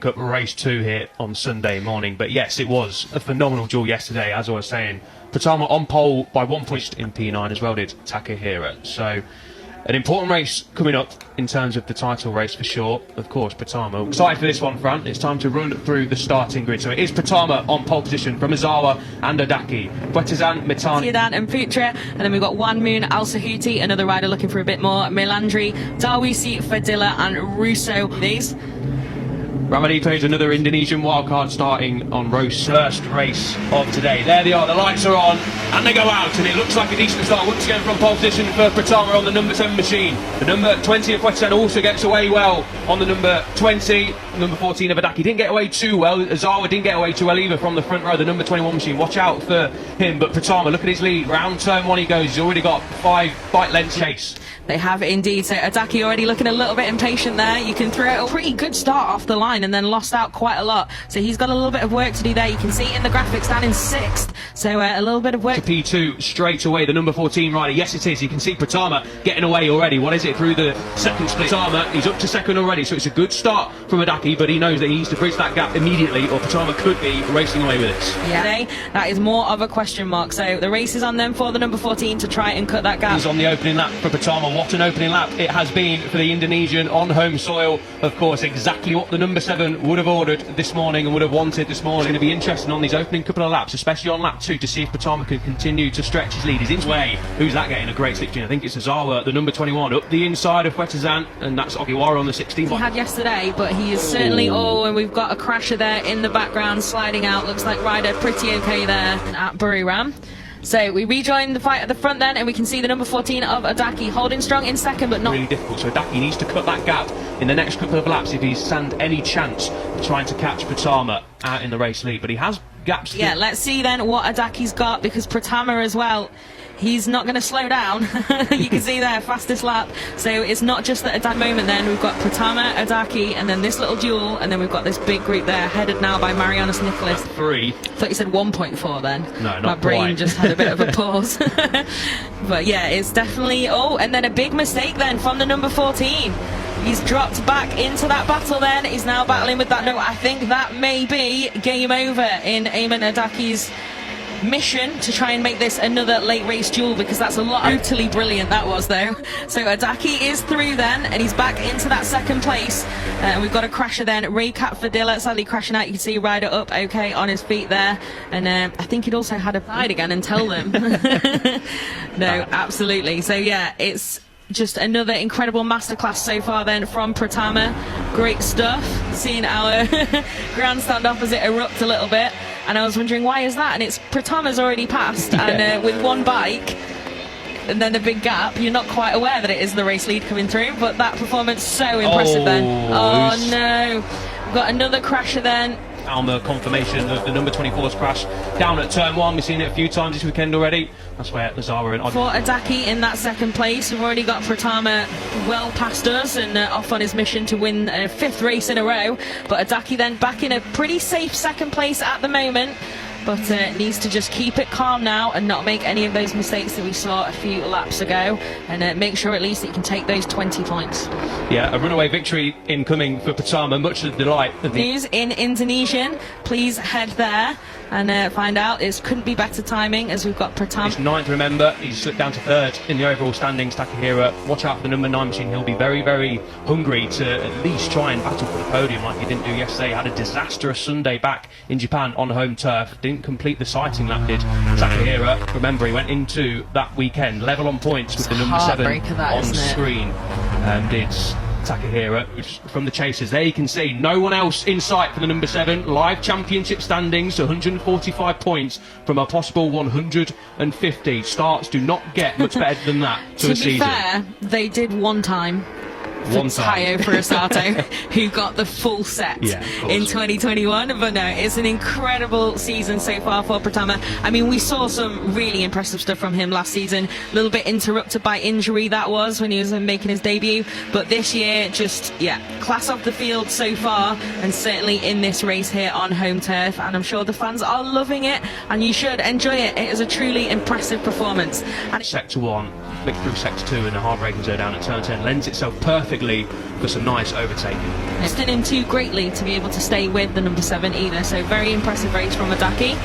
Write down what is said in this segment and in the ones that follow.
Cup Race 2 here on Sunday morning. But yes, it was a phenomenal duel yesterday, as I was saying. Pratama on pole by 1 point in P9, as well did Takahira. So an important race coming up in terms of the title race for sure. Of course, Pratama excited for this one, Fran. It's time to run through the starting grid. So it is Pratama on pole position from Ozawa and Odaki. Bwetazan, Mitani, Tiedan and Putra, and then we've got Wan Moon, Al Sahuti, another rider looking for a bit more, Melandri, Darwisi, Fadila and Russo. These Ramadito is another Indonesian wildcard starting on Rose's first race of today. There they are, the lights are on and they go out, and it looks like a decent start once again from pole position for Pratama on the number 7 machine. The number 20 of Bwetazan also gets away well on the number 20. Number 14 of Odaki didn't get away too well. Ozawa didn't get away too well either from the front row. The number 21 machine, watch out for him. But Pratama, look at his lead. Round turn 1 he goes. He's already got 5 bike length chase. They have indeed. So Odaki already looking a little bit impatient there. You can throw a pretty good start off the line and then lost out quite a lot. So he's got a little bit of work to do there. You can see in the graphics down in 6th. So a little bit of work. To P2 straight away, the number 14 rider. Yes, it is. You can see Pratama getting away already. What is it through the second split? Pratama, he's up to 2nd already. So it's a good start from Odaki, but he knows that he needs to bridge that gap immediately or Pratama could be racing away with it. Yeah, that is more of a question mark. So the race is on them for the number 14 to try and cut that gap. He's on the opening lap for Pratama. What an opening lap it has been for the Indonesian on home soil. Of course, exactly what the number 7 would have ordered this morning and would have wanted this morning. It's going to be interesting on these opening couple of laps, especially on lap 2, to see if Pratama can continue to stretch his lead. He's in his way. Who's that getting a great slipstream? I think it's Ozawa, the number 21, up the inside of Bwetazan, and that's Juara on the 16. He had yesterday, but he is certainly, and we've got a crasher there in the background sliding out. Looks like rider pretty okay there at Buriram. So we rejoin the fight at the front then, and we can see the number 14 of Odaki holding strong in 2nd, but not really difficult. So Odaki needs to cut that gap in the next couple of laps if he's stand any chance of trying to catch Pratama out in the race lead. But he has gaps. Yeah, let's see then what Odaki's got, because Pratama as well, he's not going to slow down. You can see there, fastest lap. So it's not just at that moment then. We've got Pratama, Odaki, and then this little duel, and then we've got this big group there, headed now by Marianus Nicholas. 3. I thought you said 1.4 then. No, not My brain quite. just had a bit of a pause. But yeah, it's definitely, and then a big mistake then from the number 14. He's dropped back into that battle then. He's now battling with that. No, I think that may be game over in Ayman Odaki's mission to try and make this another late race duel, because that's a lot. Totally brilliant that was though. So Odaki is through then, and he's back into that 2nd place. We've got a crasher then, Raycat Fadila sadly crashing out. You can see rider up okay on his feet there, and I think he'd also had a hide again and tell them. No, absolutely. So yeah, it's just another incredible masterclass so far then from Pratama. Great stuff. Seeing our grandstand opposite erupt a little bit, and I was wondering why is that, and it's Pratama's already passed, and with 1 bike and then the big gap, you're not quite aware that it is the race lead coming through. But that performance so impressive then. Oh no, we've got another crasher then. Alma confirmation of the number 24's crash down at turn 1. We've seen it a few times this weekend already. That's where Ozawa and for Odaki in that 2nd place. We've already got Pratama well past us and off on his mission to win a 5th race in a row. But Odaki then back in a pretty safe 2nd place at the moment, but needs to just keep it calm now and not make any of those mistakes that we saw a few laps ago, and make sure at least that he can take those 20 points. Yeah, a runaway victory incoming for Pratama, much to the delight of the news in Indonesian. Please head there and find out. It couldn't be better timing, as we've got Pratama. He's 9th, remember. He's slipped down to 3rd in the overall standings. Takahira, watch out for the number 9 machine. He'll be very, very hungry to at least try and battle for the podium like he didn't do yesterday. Had a disastrous Sunday back in Japan on home turf. Didn't complete the sighting lap, did Takahira. Remember, he went into that weekend level on points with the number 7 on screen. Did Takahira from the chasers. There you can see no one else in sight for the number 7. Live championship standings, 145 points from a possible 150. Starts do not get much better than that to a season. To be fair, they did one time. Tayo Furusato, who got the full set in 2021. But no, it's an incredible season so far for Pratama. I mean, we saw some really impressive stuff from him last season. A little bit interrupted by injury, that was, when he was making his debut. But this year, just, class off the field so far, and certainly in this race here on home turf. And I'm sure the fans are loving it, and you should enjoy it. It is a truly impressive performance. And Sector 1, flick through Sector 2 and a hard braking zone down at turn 10 lends itself perfectly perfectly for some nice overtaking. It's didn't him too greatly to be able to stay with the number 7 either, so very impressive race from Adaki.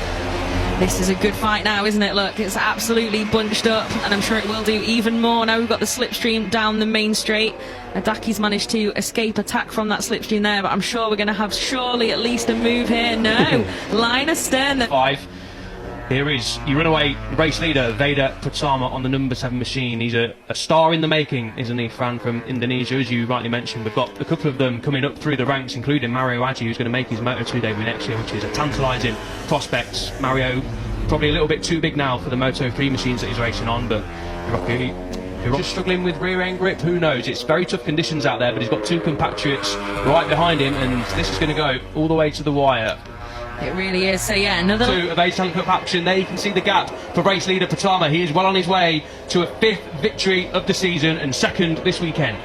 This is a good fight now, isn't it? Look, it's absolutely bunched up, and I'm sure it will do even more. Now we've got the slipstream down the main straight. Adaki's managed to escape attack from that slipstream there, but I'm sure we're going to have surely at least a move here. No, line astern. 5. Here is your runaway race leader, VEDA Pratama, on the number 7 machine. He's a star in the making, isn't he, Fran, from Indonesia, as you rightly mentioned. We've got a couple of them coming up through the ranks, including Mario Aji, who's going to make his Moto2 debut next year, which is a tantalising prospect. Mario, probably a little bit too big now for the Moto3 machines that he's racing on, but Hiroki just struggling with rear end grip, who knows? It's very tough conditions out there, but he's got 2 compatriots right behind him, and this is going to go all the way to the wire. It really is. So yeah, another 2 of Talent Cup action. There you can see the gap for race leader Pratama. He is well on his way to a 5th victory of the season and 2nd this weekend.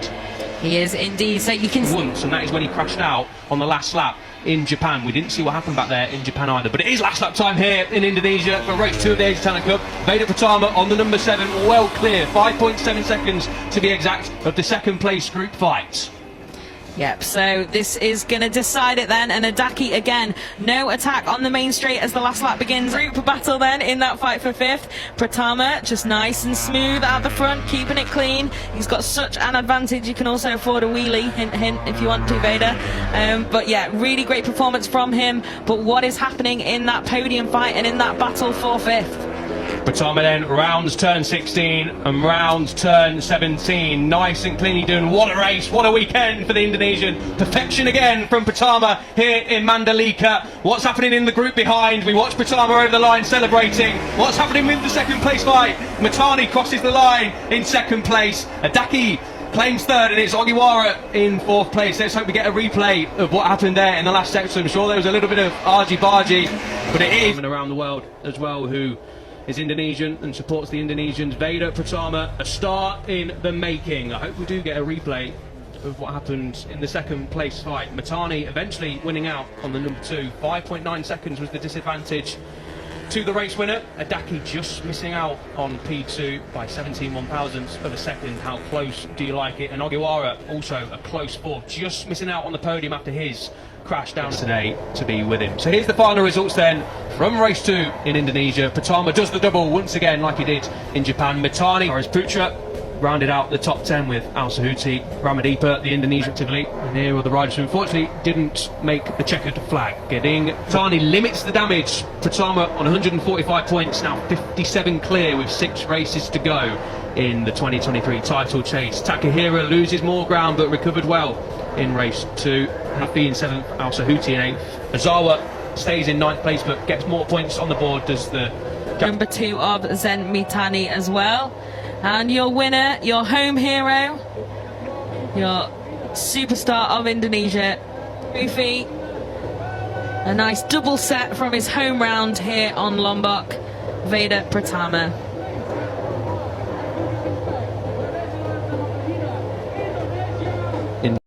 He is indeed. So you can see once, and that is when he crashed out on the last lap in Japan. We didn't see what happened back there in Japan either, but it is last lap time here in Indonesia for race 2 of the Asia Talent Cup. VEDA Pratama on the number 7, well clear, 5.7 seconds to be exact, of the 2nd place group fight. Yep, so this is going to decide it then, and Adaki again, no attack on the main straight as the last lap begins. Group battle then in that fight for 5th. Pratama just nice and smooth out the front, keeping it clean. He's got such an advantage. You can also afford a wheelie, hint hint, if you want to, VEDA. But yeah, really great performance from him. But what is happening in that podium fight and in that battle for 5th? Pratama then rounds turn 16 and rounds turn 17. Nice and cleanly done. What a race, what a weekend for the Indonesian. Perfection again from Pratama here in Mandalika. What's happening in the group behind? We watch Pratama over the line celebrating. What's happening with the 2nd place fight? Matani crosses the line in 2nd place. Adaki claims 3rd, and it's Ogiwara in 4th place. Let's hope we get a replay of what happened there in the last section. I'm sure there was a little bit of argy-bargy, but it is around the world as well, who is Indonesian and supports the Indonesians. VEDA Pratama, a star in the making. I hope we do get a replay of what happened in the 2nd place fight. Matani eventually winning out on the number 2. 5.9 seconds was the disadvantage to the race winner. Adaki just missing out on P2 by 17/1000ths of a second. How close do you like it? And Ogiwara also a close 4th, just missing out on the podium after his crash down today to be with him. So here's the final results then from race 2 in Indonesia. Pratama does the double once again like he did in Japan. Matani, or as Putra, rounded out the top 10 with Al Sahuti, Ramadipa, the Indonesian actively, and here are the riders who unfortunately didn't make the checkered flag. Matani limits the damage. Pratama on 145 points, now 57 clear with 6 races to go in the 2023 title chase. Takahira loses more ground but recovered well in race 2. Happy in 7th, Al Sahuti in 8th. Azawa stays in 9th place but gets more points on the board, does the number 2 of Zen Mitani as well. And your winner, your home hero, your superstar of Indonesia, Rufi. A nice double set from his home round here on Lombok, VEDA Pratama.